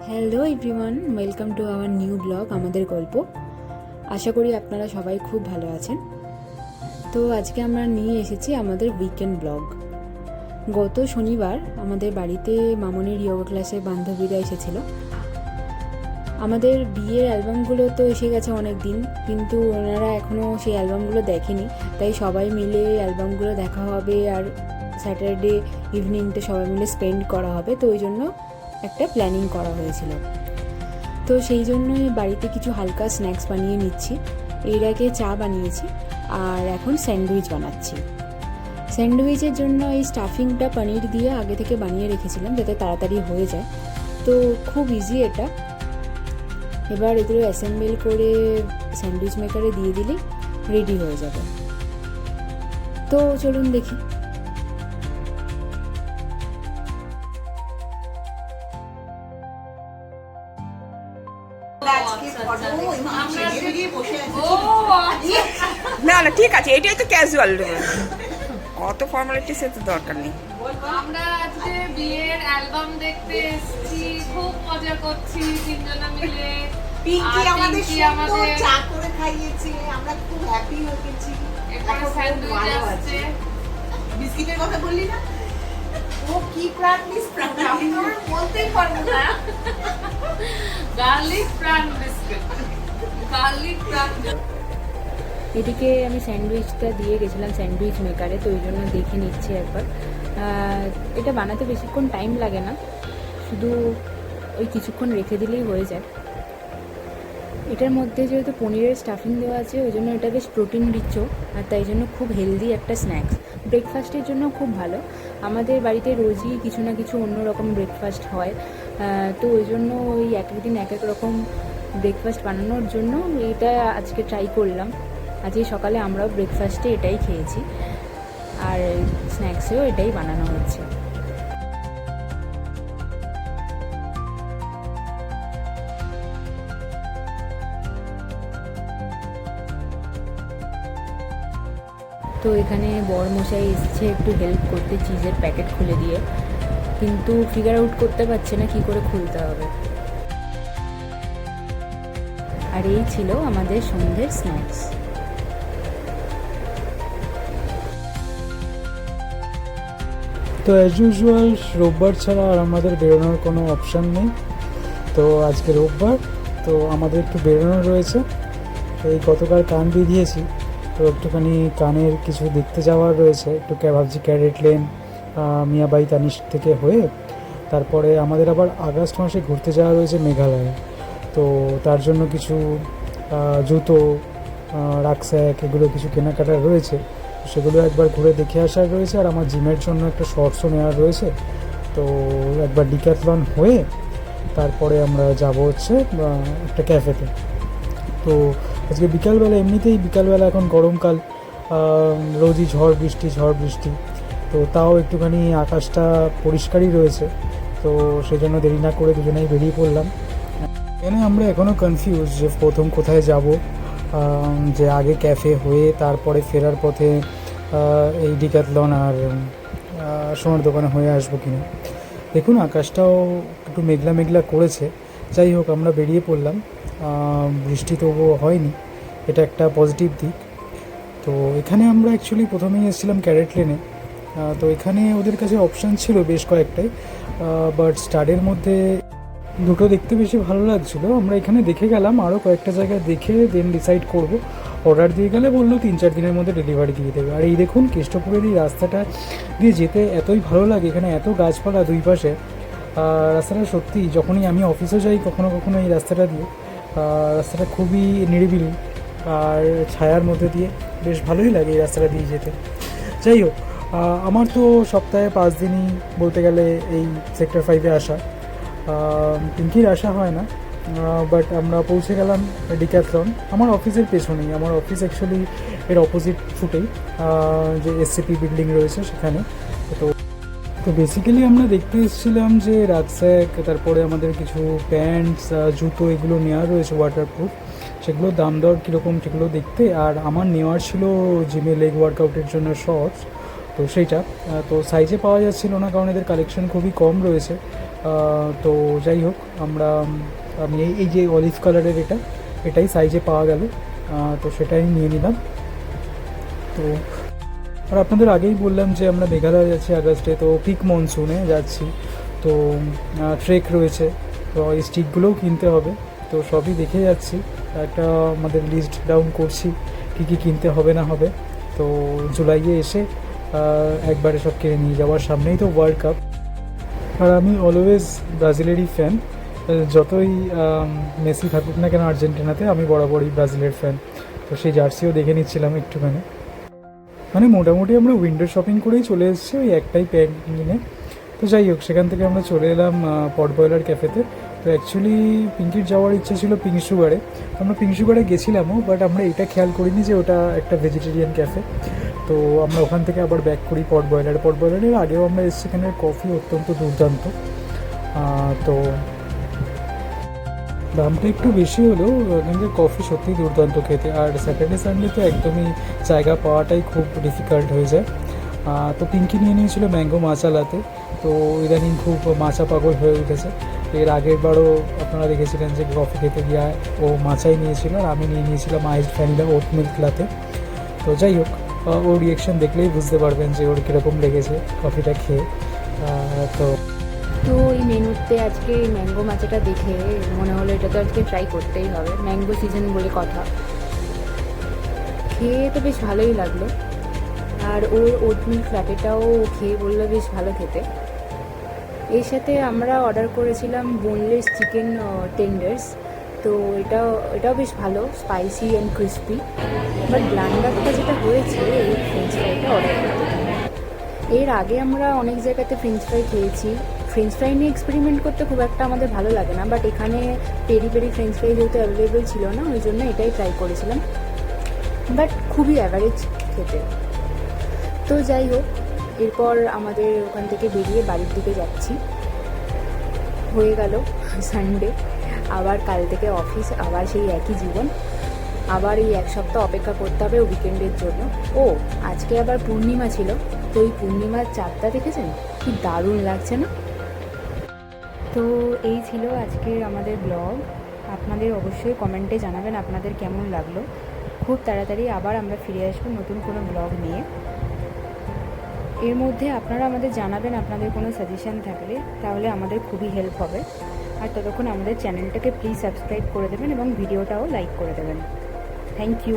Hello everyone, welcome to our new blog আমাদের গল্প। আশা করি আপনারা সবাই খুব ভালো আছেন। তো আজকে আমরা নিয়ে এসেছি আমাদের উইকেন্ড ব্লগ। গত শনিবার আমাদের বাড়িতে মামনির যোগা ক্লাসে বান্ধবীরা এসেছিল। আমাদের বিয়ের অ্যালবামগুলো তো এসে গেছে অনেক দিন, কিন্তু ওনারা এখনও সেই অ্যালবামগুলো দেখেনি। তাই সবাই মিলে অ্যালবামগুলো দেখা হবে আর স্যাটারডে ইভিনিংটা সবাই মিলে স্পেন্ড করা হবে। তো ওই জন্য একটা প্ল্যানিং করা হয়েছিল। তো সেই জন্যই বাড়িতে কিছু হালকা স্ন্যাক্স বানিয়ে নিচ্ছি। এর আগে চা বানিয়েছি আর এখন স্যান্ডউইচ বানাচ্ছি। স্যান্ডউইচের জন্য এই স্টাফিংটা পনির দিয়ে আগে থেকে বানিয়ে রেখেছিলাম যাতে তাড়াতাড়ি হয়ে যায়। তো খুব ইজি এটা। এবার এগুলো অ্যাসেম্বল করে স্যান্ডউইচ মেকারে দিয়ে দিলেই রেডি হয়ে যাবে। তো চলুন দেখি। না না ঠিক আছে, এটাই তো ক্যাজুয়াল, অত ফর্মালিটিস এর তো দরকার নেই। আমরা আজকে বিয়ের অ্যালবাম দেখতে এসেছি, খুব মজা করছি তিনজনে মিলে। পিঙ্কি আর আমাদের পিঙ্কি সুন্দর চা করে খাইয়েছে, আমরা খুব হ্যাপি হয়ে গেছি। এরপরে স্যান্ডউইচ আসছে। বিস্কিটের কথা বললি না, ও কি প্র্যাকটিস আমি তো বলতেই পারবো না। গার্লিক প্রাণ বিস্কুট, গার্লিক প্রাণ। এদিকে আমি স্যান্ডউইচটা দিয়ে গেছিলাম স্যান্ডউইচ মেকারে, তো ওই জন্য দেখে নিচ্ছি একবার। এটা বানাতে বেশিক্ষণ টাইম লাগে না, শুধু ওই কিছুক্ষণ রেখে দিলেই হয়ে যায়। এটার মধ্যে যেহেতু পনিরের স্টাফিং দেওয়া আছে ওই জন্য এটা বেশ প্রোটিন রিচ, আর তাই জন্য খুব হেলদি একটা স্ন্যাক্স। ব্রেকফাস্টের জন্য খুব ভালো। আমাদের বাড়িতে রোজই কিছু না কিছু অন্যরকম ব্রেকফাস্ট হয়, তো ওই জন্য ওই এক এক দিন এক এক রকম ব্রেকফাস্ট বানানোর জন্য এটা আজকে ট্রাই করলাম। আজকে সকালে আমরাও ব্রেকফাস্টে এটাই খেয়েছি আর স্ন্যাক্সেও এটাই বানানো হচ্ছে। তো এখানে বরমশাই এসছে একটু হেল্প করতে চিজের প্যাকেট খুলে দিয়ে, কিন্তু ফিগার আউট করতে পারছে না কী করে খুলতে হবে। আর এই ছিল আমাদের সন্ধ্যের স্ন্যাক্স। তো অ্যাজ ইউজুয়াল রোববার ছাড়া আর আমাদের বেরোনোর কোনো অপশান নেই। তো আজকে রোববার, তো আমাদের একটু বেরোনো রয়েছে। এই গতকাল কান বিধিয়েছি, তো একটুখানি কানের কিছু দেখতে যাওয়ার রয়েছে। একটু ভাবছি ক্যারেট লেন, মিয়াবাই তানিশ থেকে হয়ে তারপরে আমাদের আবার আগস্ট মাসে ঘুরতে যাওয়া রয়েছে মেঘালয়ে। তো তার জন্য কিছু জুতো, রাকস্যাক এগুলো কিছু কেনাকাটার রয়েছে, সেগুলো একবার ঘুরে দেখে আসার রয়েছে। আর আমার জিমের জন্য একটা শর্টসও নেওয়ার রয়েছে। তো একবার ডিক্যাথলন হয়ে তারপরে আমরা যাব হচ্ছে একটা ক্যাফেতে। তো আজকে বিকালবেলা, এমনিতেই বিকালবেলা এখন গরমকাল, রোজই ঝড় বৃষ্টি, তো তাও একটুখানি আকাশটা পরিষ্কারই রয়েছে। তো সেই জন্য দেরি না করে দুজনেই বেরিয়ে পড়লাম। এখানে আমরা এখনও কনফিউজ যে প্রথম কোথায় যাব, যে আগে ক্যাফে হয়ে তারপরে ফেরার পথে এই ডিক্যাথলন আর সোনার দোকানে হয়ে আসবো কিনা। দেখুন আকাশটাও একটু মেঘলা মেঘলা করেছে। যাই হোক, আমরা বেরিয়ে পড়লাম। বৃষ্টি তবুও হয়নি, এটা একটা পজিটিভ দিক। তো এখানে আমরা অ্যাকচুয়ালি প্রথমেই এসেছিলাম ক্যারেট লেনে। তো এখানে ওদের কাছে অপশান ছিল বেশ কয়েকটাই, বাট স্টারের মধ্যে দুটো দেখতে বেশি ভালো লাগছিলো। আমরা এখানে দেখে গেলাম, আরও কয়েকটা জায়গায় দেখে দেন ডিসাইড করব। অর্ডার দিয়ে গেলে বললো 3-4 দিনের মধ্যে ডেলিভারি দিয়ে দেবে। আর এই দেখুন কেষ্টপুরের এই রাস্তাটা দিয়ে যেতে এতই ভালো লাগে, এখানে এত গাছপালা দুই পাশে। রাস্তাটা সত্যি, যখনই আমি অফিসে যাই কখনো কখনো এই রাস্তাটা দিয়ে, রাস্তাটা খুবই নিরিবিলি আর ছায়ার মধ্যে দিয়ে বেশ ভালোই লাগে এই রাস্তাটা দিয়ে যেতে। যাই হোক, আমার তো সপ্তাহে 5 দিনই বলতে গেলে এই সেক্টর 5-এ আসা। পিঙ্কির আসা হয় না, বাট আমরা পৌঁছে গেলাম ডিক্যাথলন। আমার অফিসের পেছনেই, আমার অফিস অ্যাকচুয়ালি এর অপোজিট ফুটেই যে এসসিপি বিল্ডিং রয়েছে সেখানে। তো বেসিক্যালি আমরা দেখতে এসেছিলাম যে রাকস্যাক, তারপরে আমাদের কিছু প্যান্টস, জুতো এগুলো নেওয়া রয়েছে ওয়াটারপ্রুফ, সেগুলোর দাম দর কীরকম সেগুলো দেখতে। আর আমার নেওয়ার ছিল জিমে লেগ ওয়ার্কআউটের জন্য শর্টস, তো সেইটা তো সাইজে পাওয়া যাচ্ছিল না, কারণ এদের কালেকশন খুবই কম রয়েছে। তো যাই হোক আমি এই যে অলিভ কালারের এটাই সাইজে পাওয়া গেল, তো সেটাই নিয়ে নিলাম। তো আর আপনাদের আগেই বললাম যে আমরা মেঘালয় যাচ্ছি আগস্টে, তো পিক মনসুনে যাচ্ছি, তো ট্রেক রয়েছে, তো এই স্টিকগুলোও কিনতে হবে। তো সবই দেখে যাচ্ছি, একটা আমাদের লিস্ট ডাউন করছি কী কী কিনতে হবে না হবে। তো জুলাইয়ে এসে একবারে সব কিনে নিয়ে যাওয়ার, সামনেই তো ওয়ার্ল্ড কাপ। আর আমি অলওয়েজ ব্রাজিলেরই ফ্যান, যতই মেসি থাকুক না কেন আর্জেন্টিনাতে, আমি বরাবরই ব্রাজিলের ফ্যান। তো সেই জার্সিও দেখে নিচ্ছিলাম একটুখানি। মানে মোটামুটি আমরা উইন্ডো শপিং করেই চলে এসেছি ওই একটাই প্যান্ট কিনে। তো যাই হোক, সেখান থেকে আমরা চলে এলাম পট বয়লার ক্যাফেতে। তো অ্যাকচুয়ালি পিঙ্কির যাওয়ার ইচ্ছা ছিল পিঙ্ক সুগারে, আমরা পিঙ্ক সুগারে গেছিলামও, বাট আমরা এটা খেয়াল করিনি যে ওটা একটা ভেজিটেরিয়ান ক্যাফে। তো আমরা ওখান থেকে আবার ব্যাক করি পট বয়লারের আগেও আমরা এসেছি, সেখানের কফি অত্যন্ত দুর্দান্ত। তো দামটা একটু বেশি হলেও এখানকার কফি সত্যিই দুর্দান্ত খেতে। আর স্যাটারডে সানডে তো একদমই জায়গা পাওয়াটাই খুব ডিফিকাল্ট হয়ে যায়। তো পিঙ্কি নিয়ে নিয়েছিল ম্যাঙ্গো মাচা লাতে। তো ইদানিং খুব মাচা পাগল হয়ে উঠেছে। এর আগের বারও আপনারা দেখেছিলেন যে কফি খেতে গিয়ে ও মাচাই নিয়েছিল, আর আমি নিয়ে নিয়েছিলাম আইসড ভ্যানিলা ওট মিল্ক লাতে। তো যাই হোক, ওর রিয়েকশন দেখলেই বুঝতে পারবেন যে ওর কীরকম লেগেছে কফিটা খেয়ে। তো এই মেনুতে আজকে এই ম্যাঙ্গো মাচাটা দেখে মনে হলো এটা তো আজকে ট্রাই করতেই হবে, ম্যাঙ্গো সিজন বলে কথা। খেয়ে তো বেশ ভালোই লাগলো, আর ওর ওটমিল ফ্ল্যাটেটাও খেয়ে বললো বেশ ভালো খেতে। এর সাথে আমরা অর্ডার করেছিলাম বোনলেস চিকেন টেন্ডার্স। তো এটাও বেশ ভালো, স্পাইসি অ্যান্ড ক্রিস্পি। বাট ব্লান্ডারটা যেটা হয়েছে এই ফ্রেঞ্চ ফ্রাইটা অর্ডার করতে হবে। এর আগে আমরা অনেক জায়গাতে ফ্রেঞ্চ ফ্রাই খেয়েছি, ফ্রেঞ্চ ফ্রাই নিয়ে এক্সপেরিমেন্ট করতে খুব একটা আমাদের ভালো লাগে না, বাট এখানে পেরি পেরি ফ্রেঞ্চ ফ্রাই যেহেতু অ্যাভেলেবেল ছিল না, ওই জন্য এটাই ট্রাই করেছিলাম। বাট খুবই অ্যাভারেজ খেতে। তো যাই হোক, এরপর আমাদের ওখান থেকে বেরিয়ে বাড়ির দিকে যাচ্ছি। হয়ে গেল সানডে, আবার কাল থেকে অফিস, আবার সেই একই জীবন, আবার এই এক সপ্তাহ অপেক্ষা করতে হবে উইকেন্ডের জন্য। আজকে আবার পূর্ণিমা ছিল, তো এই পূর্ণিমার চাঁদটা দেখেছেন, কি দারুণ লাগছে না? তো এই ছিল আজকের আমাদের ব্লগ। আপনাদের অবশ্যই কমেন্টে জানাবেন আপনাদের কেমন লাগলো। খুব তাড়াতাড়ি আবার আমরা ফিরে আসবো নতুন কোনো ব্লগ নিয়ে। এর মধ্যে আপনারা আমাদের জানাবেন আপনাদের কোনো সাজেশন থাকলে, তাহলে আমাদের খুবই হেল্প হবে। আর ততক্ষণ আমাদের চ্যানেলটাকে প্লিজ সাবস্ক্রাইব করে দেবেন এবং ভিডিওটাও লাইক করে দেবেন। Thank you.